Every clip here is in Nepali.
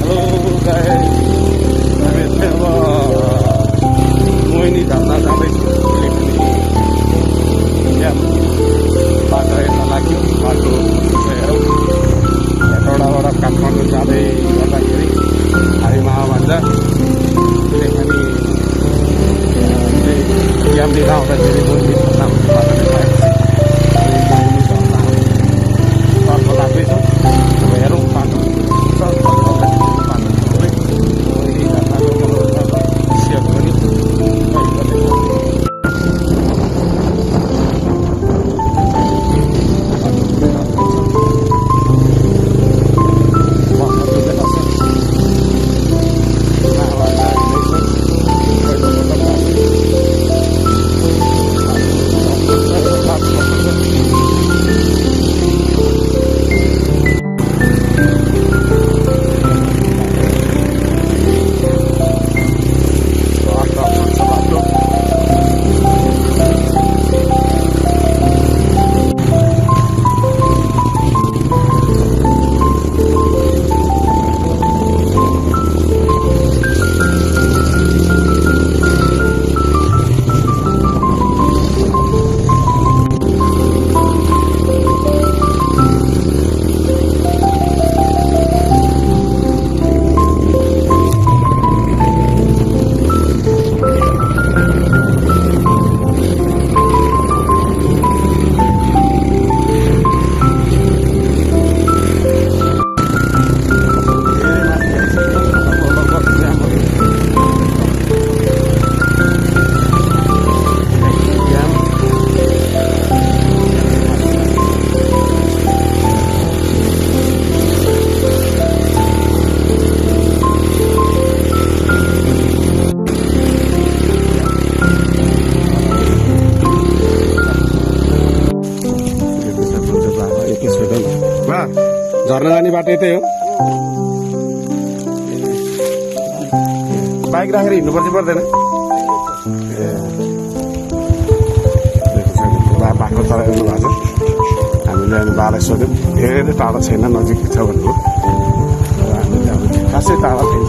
हामी चाहिँ अब मोहिनी झर्ना जाँदैछौँ। बाटो यता लाग्यो, बाटो हेरौँ। हेटौडाबाट काठमाडौँ जाँदै गर्दाखेरि हाइमा भन्छ अनि क्याम्प लिएर आउँदाखेरि मोहिनी झर्ना भन्ने बाटोले पाएपछि मोहिनी झर्ना तर्फ लाग्दैछौँ। अब हेरौँ बाटो मोहिनी झर्नाको सेयर पनि झर्ना जाने बाटो यतै हो। बाइक राखेर हिँड्नुपर्छ पर्दैन? बाटो चलाइरहनु भएको छ। हामीले अहिले बालाई सोध्यौँ, धेरै टाढा छैन, नजिक छ भन्नुभयो। हामीले अब खासै टाढा छैन।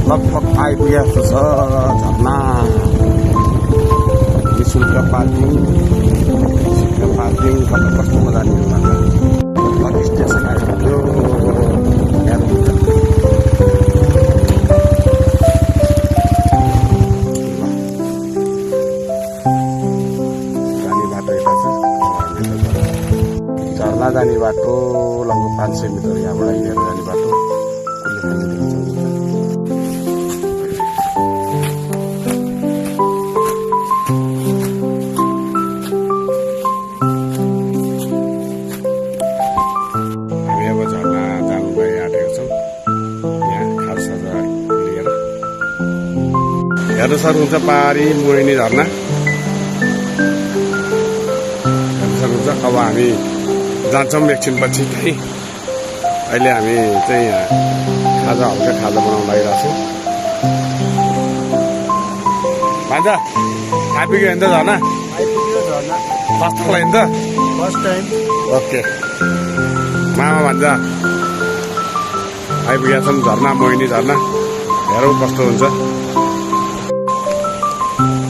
लगभग आइपुगेको छ झर्ना। निःशुल्क पार्किङ कता कस्तोमा जाने लगभग स्टेसन आइपुग्यो। जाने बाटो यता छ। झर्ना जाने बाटो लगभग 500 मिटर यहाँबाट हिँडेर जाने बाटो। हेर्नु सक्नुहुन्छ पहाडी मोहिनी झर्ना हेर्नु सक्नुहुन्छ। अब हामी जान्छौँ एकछिनपछि चाहिँ। अहिले हामी चाहिँ हल्का खाजा बनाउन लागिरहेको छौँ। भान्जा आइपुग्यो होइन त झर्ना फर्स्ट होइन त फर्स्ट टाइम ओके मामा भन्छ आइपुगेका छौँ झर्ना मोहिनी झर्ना हेरौँ कस्तो हुन्छ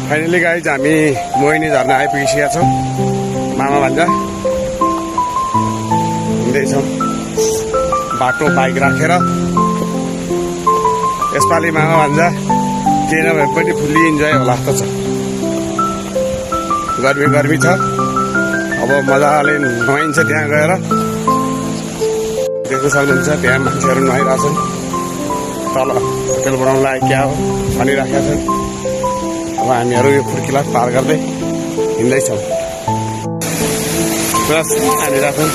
फाइनली गाइज हामी मोहिनी झर्ना आइपुगिसकेका छौँ मामा भन्छ हिँड्दैछौँ बाटो बाइक राखेर यसपालि मामा भन्छ केही नभए पनि फुल्ली इन्जोय होला जस्तो छ गर्मी छ अब मजाले नुहाइन्छ त्यहाँ गएर देख्न सक्नुहुन्छ त्यहाँ मान्छेहरू नुहाइरहेछन् तल होटेल बनाउनलाई क्या हो भनिराखेका छन् अब हामीहरू यो फुर्किला पार गर्दै हिँड्दैछौँ बस हालिरहेछौँ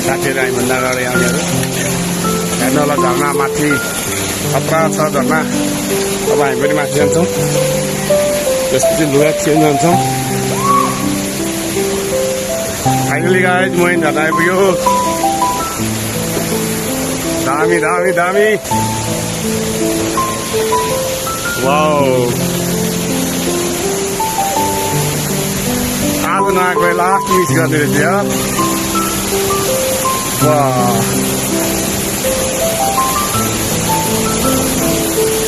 साथीहरू हामीभन्दा अगाडि हामीहरू हेर्नु होला झर्ना माथि खतरा छ झर्ना अब हामी पनि माथि जान्छौँ त्यसपछि लुगा चेन्ज हुन्छौँ फाइनली गाइज मोहिनी झर्ना आइपुग्यो दामी दामी दामी वाउ आज नआएको लास्ट मिस गर्ने रहेछ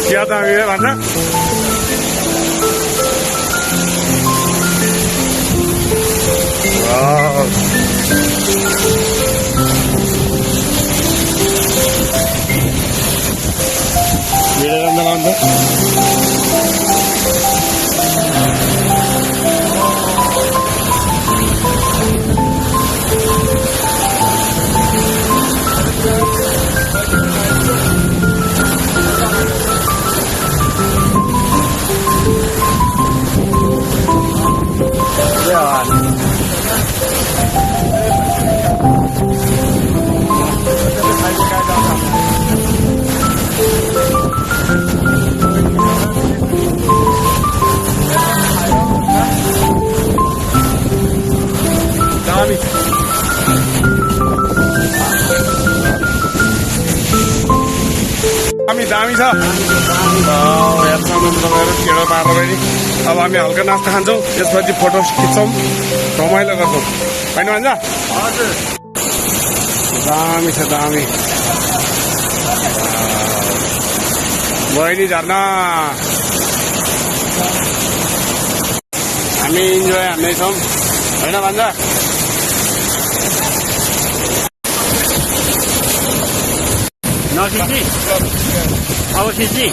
क्या दामी भन्छ दामी छ हेर्छौँ तपाईँहरू केडो पारेर पनि अब हामी हल्का नास्ता खान्छौँ त्यसपछि फोटो खिच्छौँ रमाइलो गर्छौँ होइन भन्छ दामी छ दामी मोहिनी झर्ना हामी इन्जोय हान्दैछौँ होइन भन्छ नखिची अब खिची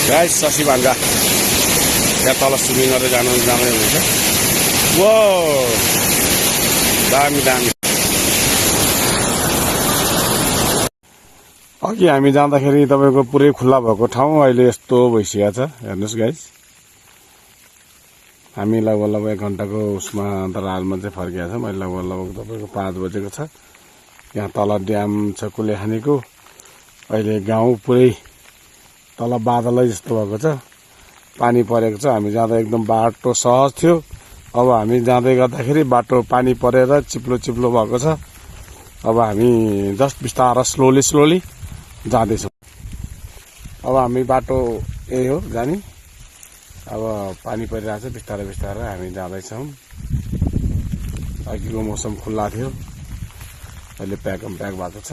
गाइस शशी भान्जा त्यहाँ तल स्विमिङ गरेर जाँदै हुनुहुन्छ वो दामी दामी अघि हामी जाँदाखेरि तपाईँको पुरै खुल्ला भएको ठाउँ अहिले यस्तो भइसकेको छ हेर्नुहोस् गाइस हामी लगभग 1 घन्टाको उसमा अन्तरालमा चाहिँ फर्किएको छ मैले लगभग तपाईँको 5 बजेको छ यहाँ तल ड्याम छ कुलेखानीको अहिले गाउँ पुरै तल बादलै जस्तो भएको छ पानी परेको छ हामी जाँदा एकदम बाटो सहज थियो अब हामी जाँदै गर्दाखेरि बाटो पानी परेर चिप्लो चिप्लो भएको छ अब हामी जस्ट बिस्तारै स्लोली जाँदैछौँ अब हामी बाटो यही हो जाने अब पानी परिरहेको छ बिस्तारै हामी जाँदैछौँ अघिको मौसम खुल्ला थियो अहिले प्याक भएको छ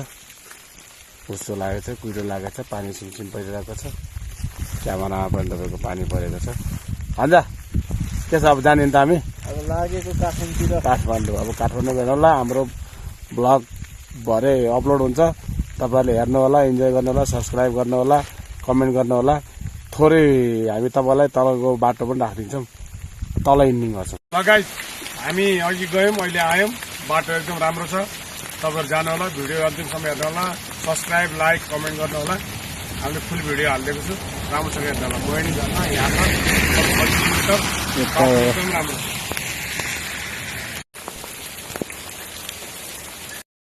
उस्तो लागेको छ कुहिरो लागेको छ पानी सिमसिम परिरहेको छ क्यामेरामा पनि तपाईँको पानी परेको छ हुन्छ के छ अब जाने नि त हामी अब लागेको काठमाडौँ अब काठमाडौँ हेर्नु होला हाम्रो ब्लग भरे अपलोड हुन्छ तपाईँहरूले हेर्नु होला इन्जोय गर्नु होला सब्सक्राइब गर्नु होला कमेन्ट गर्नु होला थोरै हामी तपाईँलाई तलको बाटो पनि राखिदिन्छौँ तल इन्डिङ गर्छौँ ल गाइस हामी अघि गयौँ अहिले आयौँ बाटो एकदम राम्रो छ तपाईँहरू जानु होला भिडियो अन्तिमसम्म हेर्नु होला सब्सक्राइब लाइक कमेन्ट गर्नु होला हामीले फुल भिडियो हालिदिएको छु राम्रोसँग हेर्नु होला मोहिनी झर्ना यहाँ छ 40 किलोमिटर राम्रो